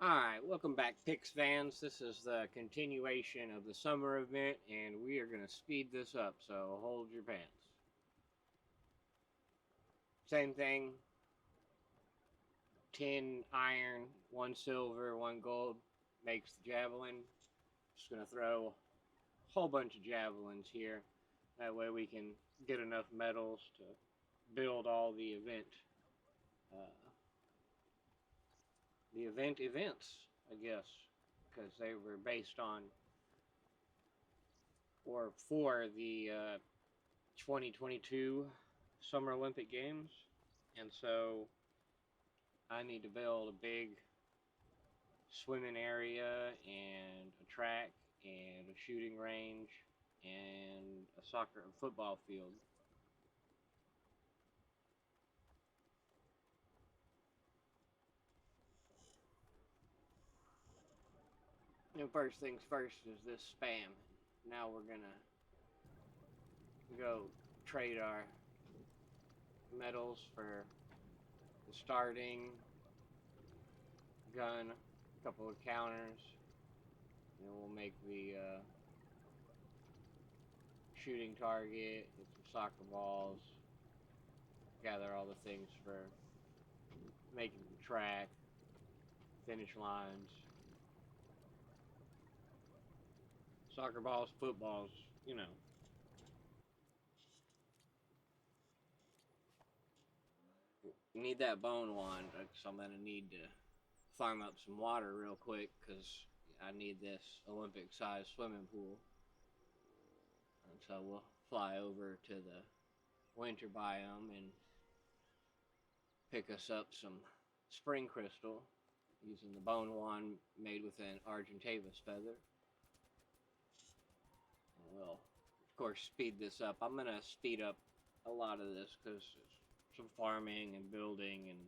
Alright, welcome back, Pix fans. This is the continuation of the summer event, and we are going to speed this up, so hold your pants. Same thing, 10 iron, 1 silver, 1 gold makes the javelin. Just going to throw a whole bunch of javelins here. That way we can get enough medals to build all the uh, events, I guess, because they were based on or for the 2022 Summer Olympic Games. And so I need to build a big swimming area and a track and a shooting range and a soccer and football field. And first things first is this spam. Now we're gonna go trade our medals for the starting gun, a couple of counters, and we'll make the shooting target, get some soccer balls, gather all the things for making the track, finish lines, soccer balls, footballs, you know. Need that bone wand, because I'm going to need to farm up some water real quick, because I need this Olympic-sized swimming pool. And so we'll fly over to the winter biome and pick us up some spring crystal using the bone wand made with an Argentavis feather. And we'll, of course, speed this up. I'm going to speed up a lot of this because it's some farming and building and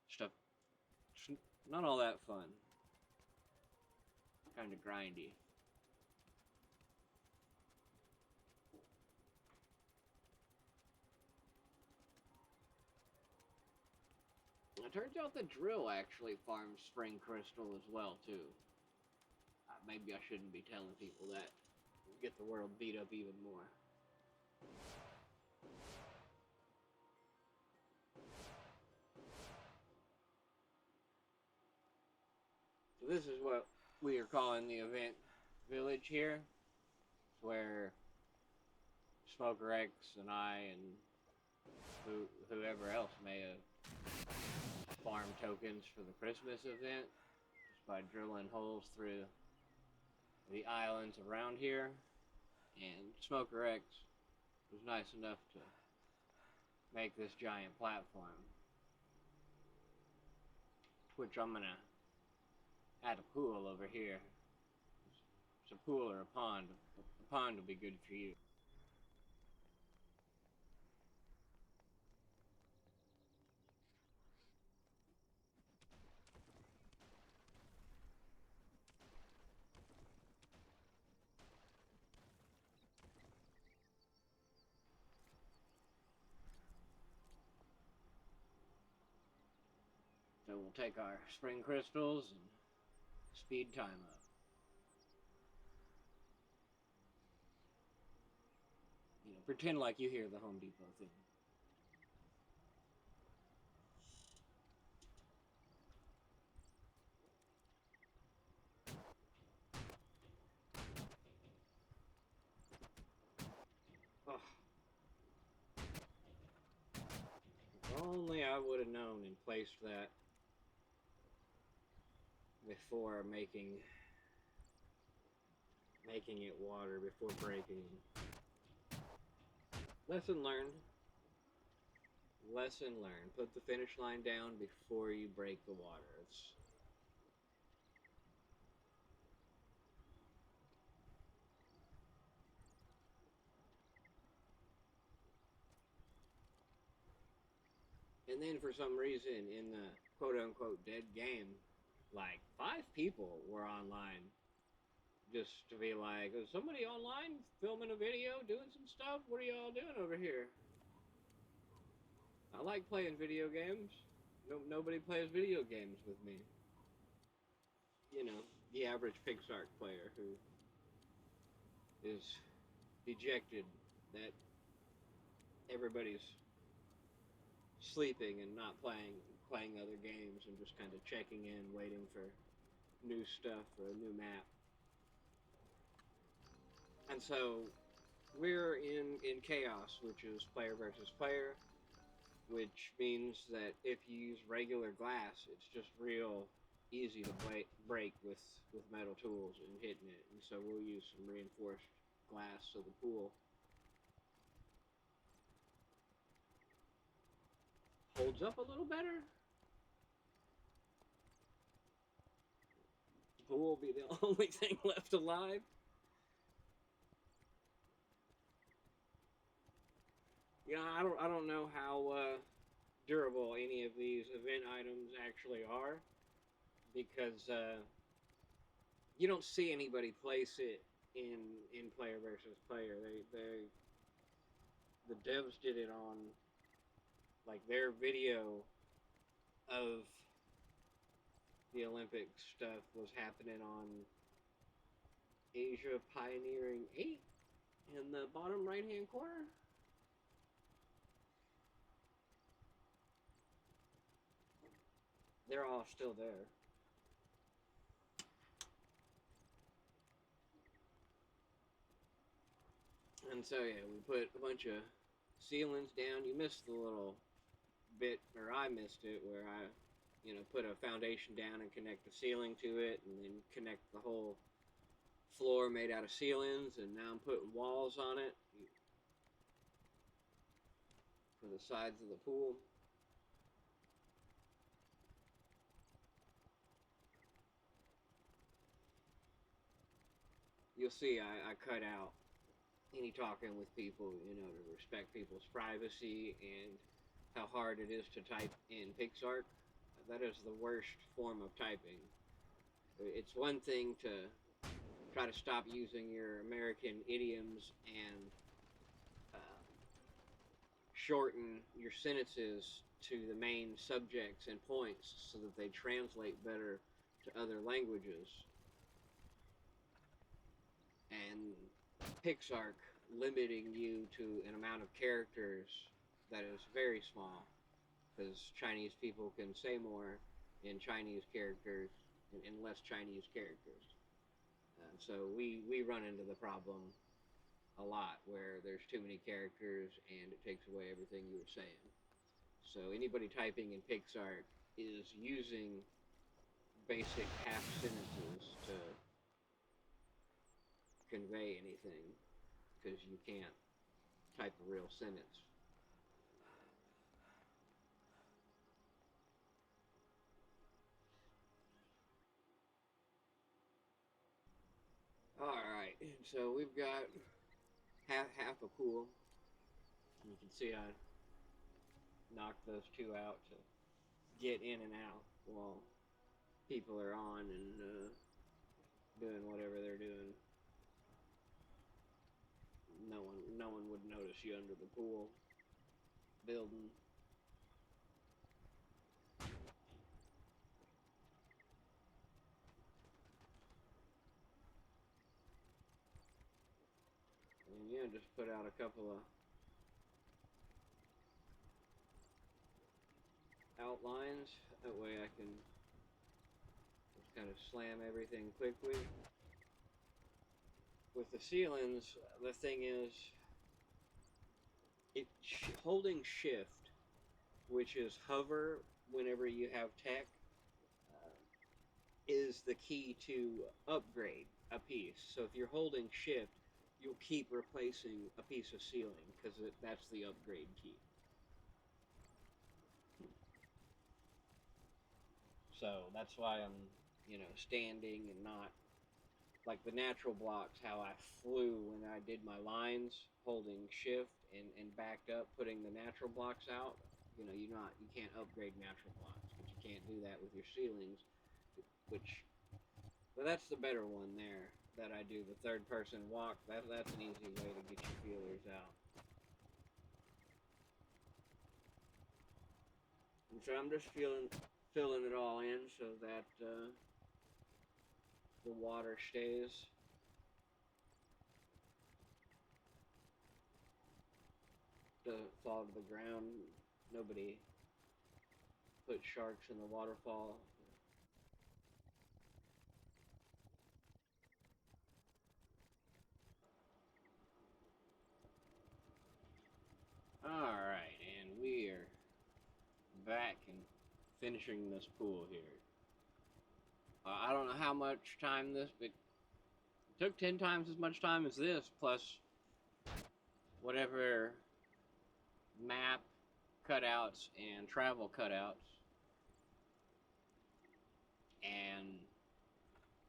stuff. It's not all that fun. Kind of grindy. It turns out the drill actually farms spring crystal as well, too. Maybe I shouldn't be telling people that. Get the world beat up even more. So this is what we are calling the event village here. It's where Smoker X and I and whoever else may have farmed tokens for the Christmas event just by drilling holes through the islands around here. And Smoker X was nice enough to make this giant platform, which I'm gonna add a pool over here. It's a pool or a pond. A pond will be good for you. So we'll take our spring crystals and speed time up. You know, pretend like you hear the Home Depot thing. Oh. If only I would have known and placed that before making it water, before breaking. Lesson learned. Lesson learned. Put the finish line down before you break the water. And then for some reason in the quote-unquote dead game, like 5 people were online just to be like, is somebody online filming a video, doing some stuff? What are y'all doing over here? I like playing video games. Nobody plays video games with me. you know, the average PixArk player who is dejected that everybody's sleeping and not playing other games and just kind of checking in, waiting for new stuff or a new map. And so we're in chaos, which is player versus player, which means that if you use regular glass, it's just real easy to break with metal tools and hitting it. And so we'll use some reinforced glass so the pool holds up a little better. The pool will be the only thing left alive. I don't know how durable any of these event items actually are because you don't see anybody place it in player versus player. The devs did it on like their video of the Olympic stuff was happening on Asia Pioneering 8 in the bottom right hand corner. They're all still there. And so yeah, we put a bunch of ceilings down. You missed the little bit, or I missed it, where I, put a foundation down and connect the ceiling to it, and then connect the whole floor made out of ceilings, and now I'm putting walls on it for the sides of the pool. You'll see I cut out any talking with people, to respect people's privacy and how hard it is to type in PixArk. That is the worst form of typing. It's one thing to try to stop using your American idioms and shorten your sentences to the main subjects and points so that they translate better to other languages. And PixArk limiting you to an amount of characters that is very small, because Chinese people can say more in Chinese characters in less Chinese characters. So we run into the problem a lot where there's too many characters and it takes away everything you were saying. So anybody typing in PixArk is using basic half sentences to convey anything, because you can't type a real sentence. Alright, so we've got half a pool. You can see I knocked those two out to get in and out while people are on and doing whatever they're doing. No one would notice you under the pool building. And yeah, just put out a couple of outlines. That way I can just kind of slam everything quickly. With the ceilings, the thing is, holding shift, which is hover whenever you have tech, is the key to upgrade a piece. So if you're holding shift, you'll keep replacing a piece of ceiling because that's the upgrade key. So that's why I'm, standing and not like the natural blocks, how I flew when I did my lines, holding shift and backed up, putting the natural blocks out. You can't upgrade natural blocks, but you can't do that with your ceilings, but that's the better one there that I do, the third person walk. That's an easy way to get your feelers out. And so I'm just filling it all in so that the water stays. Doesn't fall to the ground. Nobody put sharks in the waterfall. Alright, and we are back and finishing this pool here. I don't know how much time this, but it took 10 times as much time as this, plus whatever map cutouts and travel cutouts. And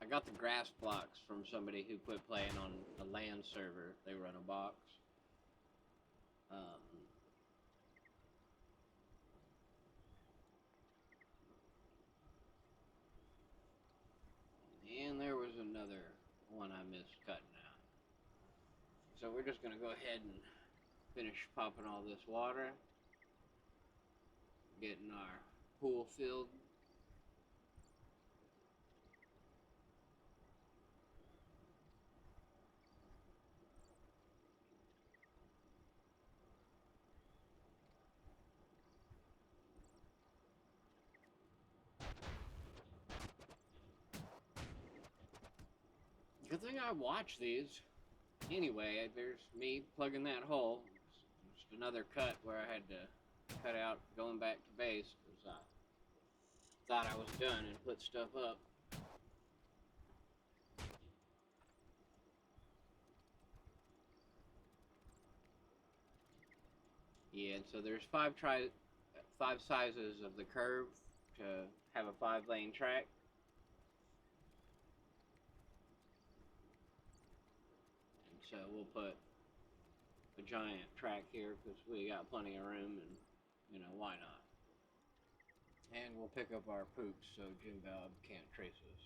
I got the grass blocks from somebody who quit playing on a LAN server. They run a box. And there was another one I missed cutting out. So we're just going to go ahead and finish popping all this water. Getting our pool filled. Good thing I watch these. Anyway, there's me plugging that hole. Just another cut where I had to cut out going back to base because I thought I was done and put stuff up. Yeah, and so there's five sizes of the curve to have a 5-lane track. And so we'll put a giant track here because we got plenty of room and, you know, why not? And we'll pick up our poops so Jim Bob can't trace us.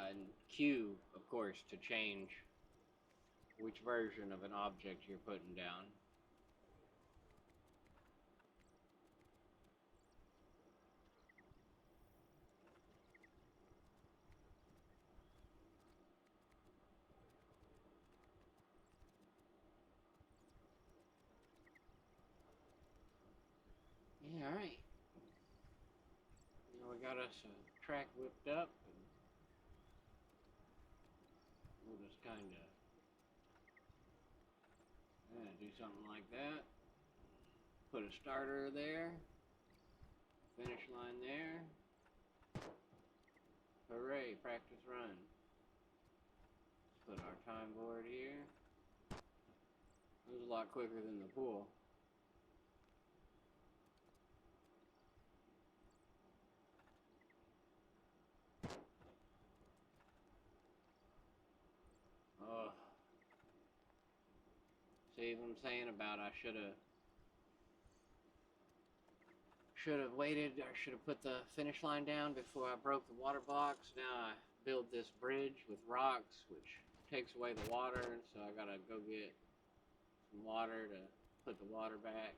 And Q, of course, to change which version of an object you're putting down. Yeah, alright. Now we got us a track whipped up. And we'll just kind of do something like that. Put a starter there. Finish line there. Hooray, practice run. Let's put our time board here. It was a lot quicker than the pool. Oh. See what I'm saying about I should have waited, or should have put the finish line down before I broke the water blocks. Now I build this bridge with rocks, which takes away the water, and so I gotta go get some water to put the water back.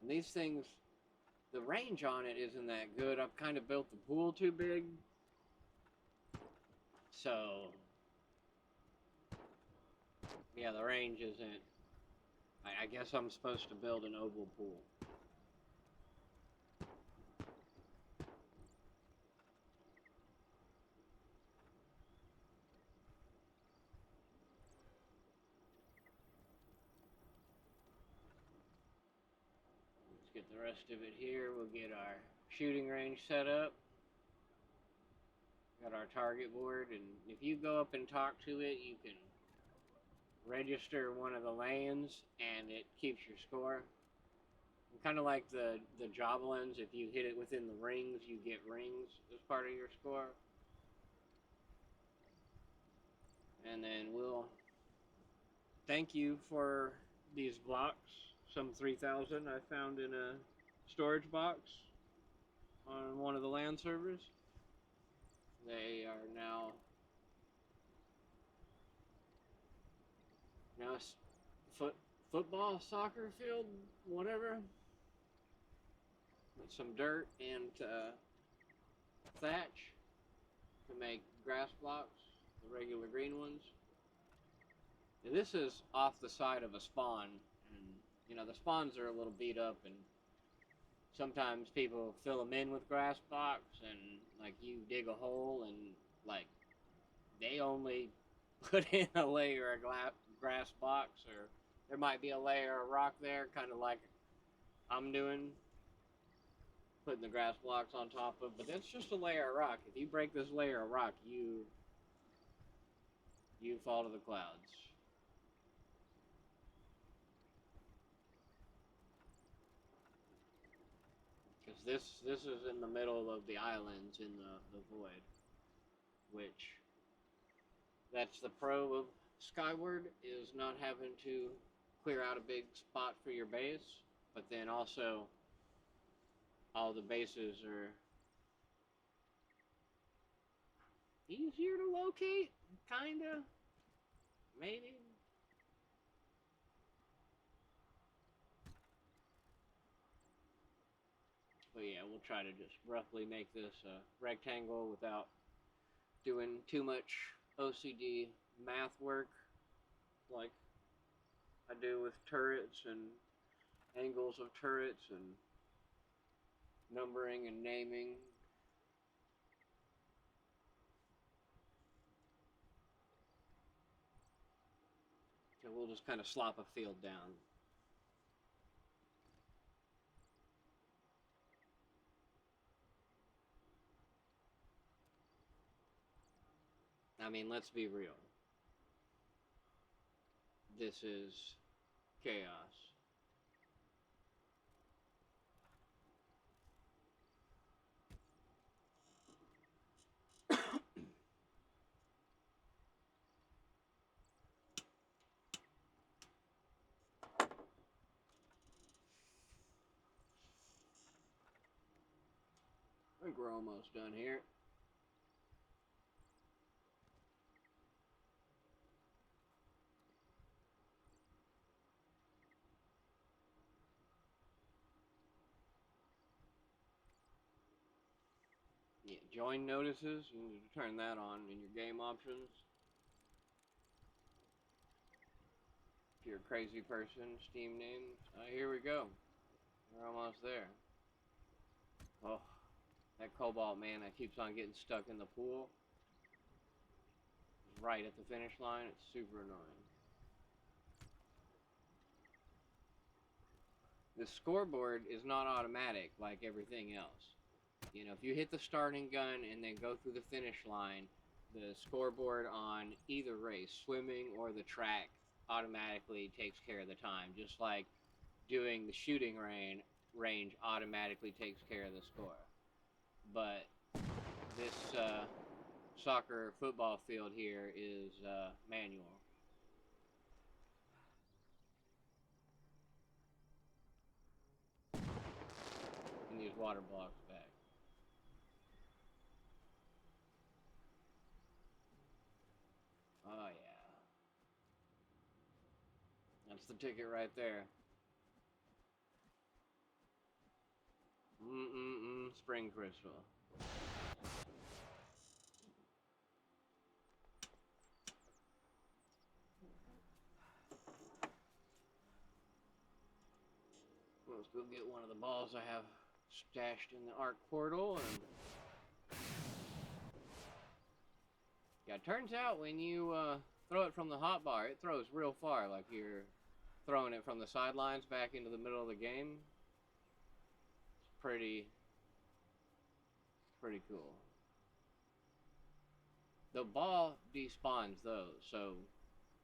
And these things, the range on it isn't that good. I've kind of built the pool too big. So, yeah, the range isn't. I guess I'm supposed to build an oval pool. Let's get the rest of it here. We'll get our shooting range set up. Got our target board, and if you go up and talk to it, you can register one of the lanes, and it keeps your score. Kind of like the javelins, if you hit it within the rings, you get rings as part of your score. And then we'll thank you for these blocks, some 3,000 I found in a storage box on one of the LAN servers. They are now football, soccer field, whatever, with some dirt and thatch to make grass blocks, the regular green ones. And this is off the side of a spawn, and you know the spawns are a little beat up, and sometimes people fill them in with grass blocks, and like you dig a hole, and like they only put in a layer of grass blocks, or there might be a layer of rock there, kind of like I'm doing, putting the grass blocks on top of, but that's just a layer of rock. If you break this layer of rock, you fall to the clouds. Because this is in the middle of the islands in the void, which that's the pro of Skyward, is not having to clear out a big spot for your base, but then also all the bases are easier to locate, kinda, maybe. But yeah, we'll try to just roughly make this a rectangle without doing too much OCD math work like I do with turrets and angles of turrets and numbering and naming. So we'll just kind of slop a field down. I mean, let's be real. This is chaos. I think we're almost done here. Yeah, join notices, you need to turn that on in your game options. If you're a crazy person, Steam names. Here we go. We're almost there. Oh, that cobalt man that keeps on getting stuck in the pool. Right at the finish line, it's super annoying. The scoreboard is not automatic like everything else. You know, if you hit the starting gun and then go through the finish line, the scoreboard on either race, swimming or the track, automatically takes care of the time. Just like doing the shooting range automatically takes care of the score. But this soccer football field here is manual. And these water blocks back. Oh yeah. That's the ticket right there. Spring crystal. Let's go get one of the balls I have stashed in the Arc portal. And yeah, it turns out when you throw it from the hotbar, it throws real far, like you're throwing it from the sidelines back into the middle of the game. It's pretty cool. The ball despawns though, so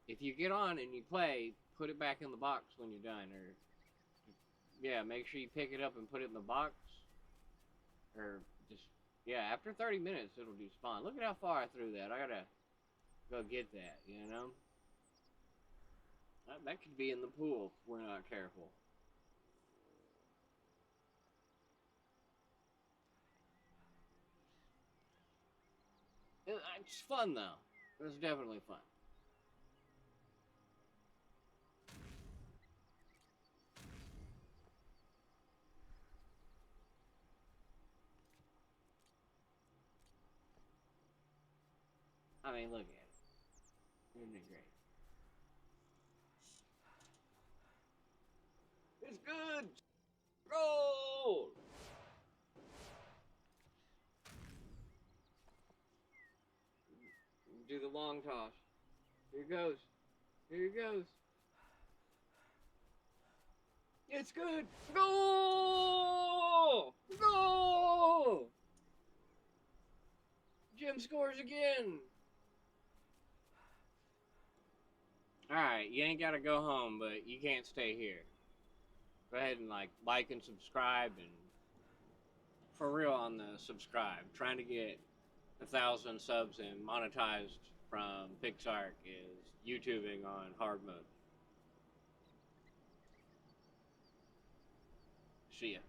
if you get on and you play, put it back in the box when you're done, or yeah, make sure you pick it up and put it in the box, or just, yeah, after 30 minutes it'll despawn. Look at how far I threw that. I gotta go get that, you know? That could be in the pool if we're not careful. It's fun though. It's definitely fun. I mean, look at it. Isn't it great? It's good! Roll! Do the long toss. Here it goes. Here it goes. It's good! Goal! Goal! Jim scores again! Alright, you ain't gotta go home, but you can't stay here. Go ahead and like and subscribe, and for real on the subscribe. Trying to get 1,000 subs and monetized from PixArk is YouTubing on hard mode. See ya.